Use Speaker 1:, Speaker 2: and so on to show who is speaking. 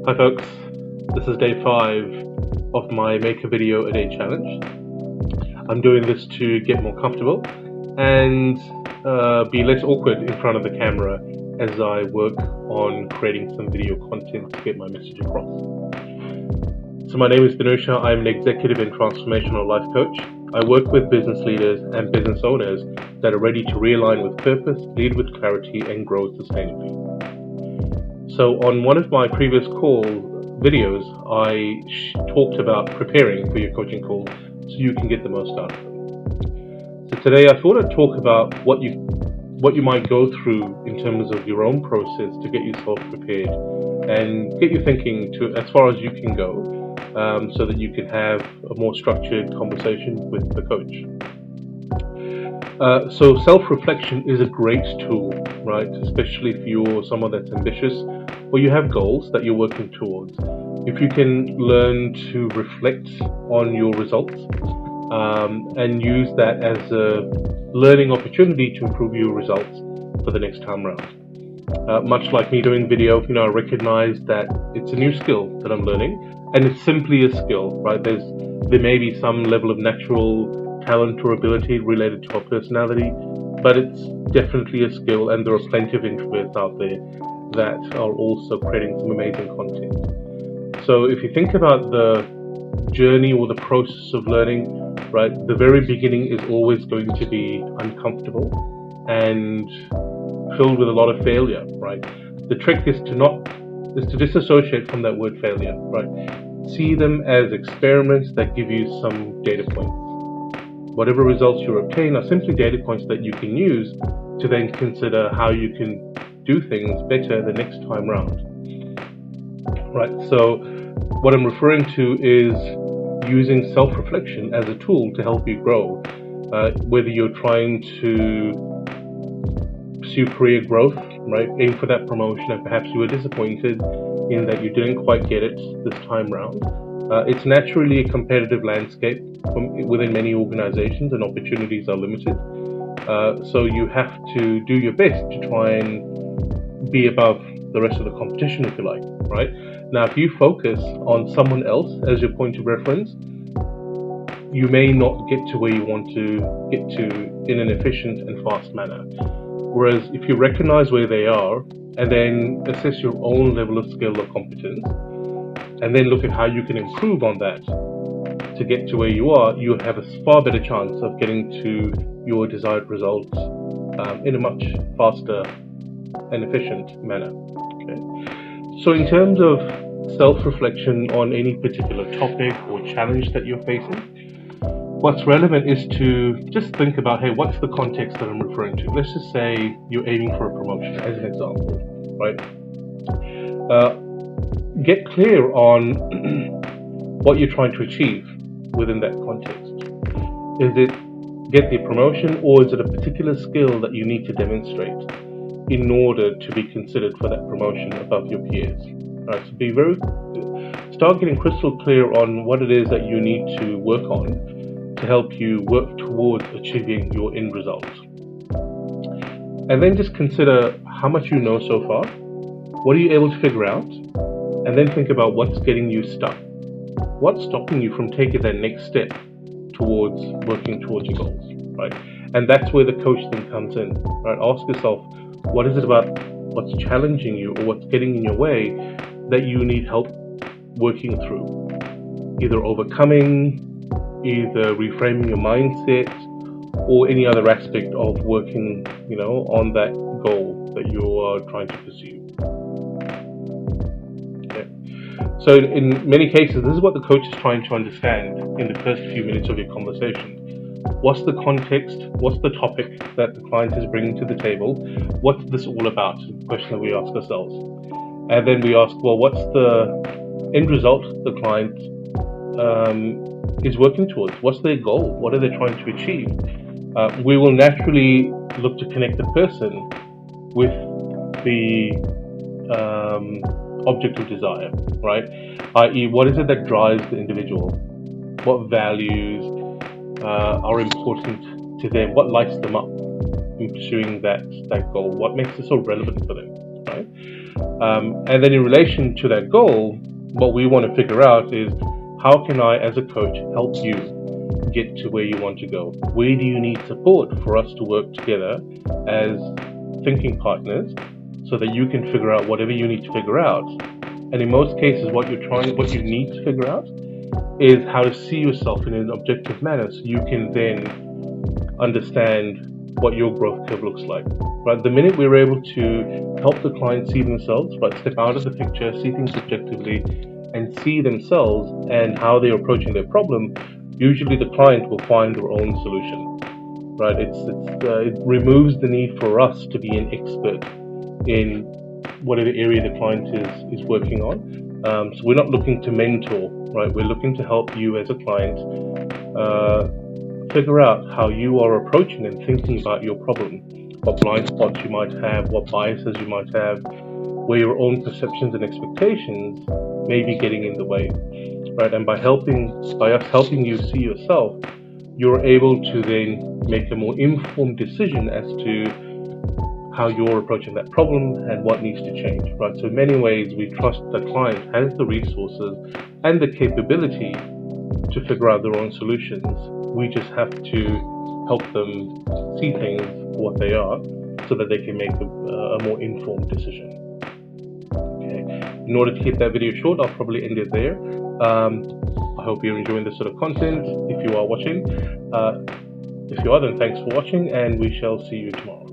Speaker 1: Hi folks, this is day 5 of my Make a Video a Day challenge. I'm doing this to get more comfortable and be less awkward in front of the camera as I work on creating some video content to get my message across. So my name is Dhanusha. I'm an executive and transformational life coach. I work with business leaders and business owners that are ready to realign with purpose, lead with clarity, and grow sustainably. So on one of my previous call videos, I talked about preparing for your coaching call so you can get the most out of them. So today I thought I'd talk about what you might go through in terms of your own process to get yourself prepared and get you thinking to as far as you can go, so that you can have a more structured conversation with the coach. So self-reflection is a great tool, right? Especially if you're someone that's ambitious or you have goals that you're working towards. If you can learn to reflect on your results and use that as a learning opportunity to improve your results for the next time around. Much like me doing video, I recognize that it's a new skill that I'm learning, and it's simply a skill, right? There may be some level of natural talent or ability related to our personality, but it's definitely a skill, and there are plenty of introverts out there that are also creating some amazing content. So if you think about the journey or the process of learning, right, the very beginning is always going to be uncomfortable and filled with a lot of failure, right? The trick is to disassociate from that word failure, right? See them as experiments that give you some data points. Whatever results you obtain are simply data points that you can use to then consider how you can do things better the next time round. Right, so what I'm referring to is using self-reflection as a tool to help you grow. Whether you're trying to pursue career growth, right, aim for that promotion, and perhaps you were disappointed in that you didn't quite get it this time round. It's naturally a competitive landscape within many organizations, and opportunities are limited. So you have to do your best to try and be above the rest of the competition, if you like, right? Now, if you focus on someone else as your point of reference, you may not get to where you want to get to in an efficient and fast manner. Whereas if you recognize where they are and then assess your own level of skill or competence, and then look at how you can improve on that to get to where you are, you have a far better chance of getting to your desired results in a much faster and efficient manner. Okay. So in terms of self-reflection on any particular topic or challenge that you're facing, what's relevant is to just think about, hey, what's the context that I'm referring to? Let's just say you're aiming for a promotion as an example, right? Get clear on what you're trying to achieve within that context. Is it get the promotion, or is it a particular skill that you need to demonstrate in order to be considered for that promotion above your peers? Right, so start getting crystal clear on what it is that you need to work on to help you work towards achieving your end results. And then just consider how much you know so far, what are you able to figure out, and then think about what's getting you stuck. What's stopping you from taking that next step towards working towards your goals, right? And that's where the coach then comes in, right? Ask yourself, what is it about what's challenging you or what's getting in your way that you need help working through? Either overcoming, either reframing your mindset, or any other aspect of working, on that goal that you are trying to pursue. Okay. So in many cases, this is what the coach is trying to understand in the first few minutes of your conversation. What's the context? What's the topic that the client is bringing to the table? What's this all about? The question that we ask ourselves. And then we ask, well, what's the end result the client is working towards? What's their goal? What are they trying to achieve? We will naturally look to connect the person with the object of desire, right? I.e., what is it that drives the individual? What values are important to them? What lights them up in pursuing that goal? What makes it so relevant for them, right? And then in relation to that goal, what we want to figure out is, how can I, as a coach, help you get to where you want to go? Where do you need support for us to work together as thinking partners so that you can figure out whatever you need to figure out? And in most cases, what you need to figure out is how to see yourself in an objective manner so you can then understand what your growth curve looks like. Right? The minute we're able to help the client see themselves, right, step out of the picture, see things objectively, and see themselves and how they're approaching their problem, usually the client will find their own solution. Right? It removes the need for us to be an expert in whatever area the client is working on. So we're not looking to mentor, right? We're looking to help you as a client figure out how you are approaching and thinking about your problem, what blind spots you might have, what biases you might have, where your own perceptions and expectations may be getting in the way, right? And by us helping you see yourself, you're able to then make a more informed decision as to how you're approaching that problem and what needs to change, right? So in many ways, we trust the client has the resources and the capability to figure out their own solutions. We just have to help them see things for what they are so that they can make a more informed decision. Okay. In order to keep that video short, I'll probably end it there. I hope you're enjoying this sort of content. If you are watching, if you are, then thanks for watching, and we shall see you tomorrow.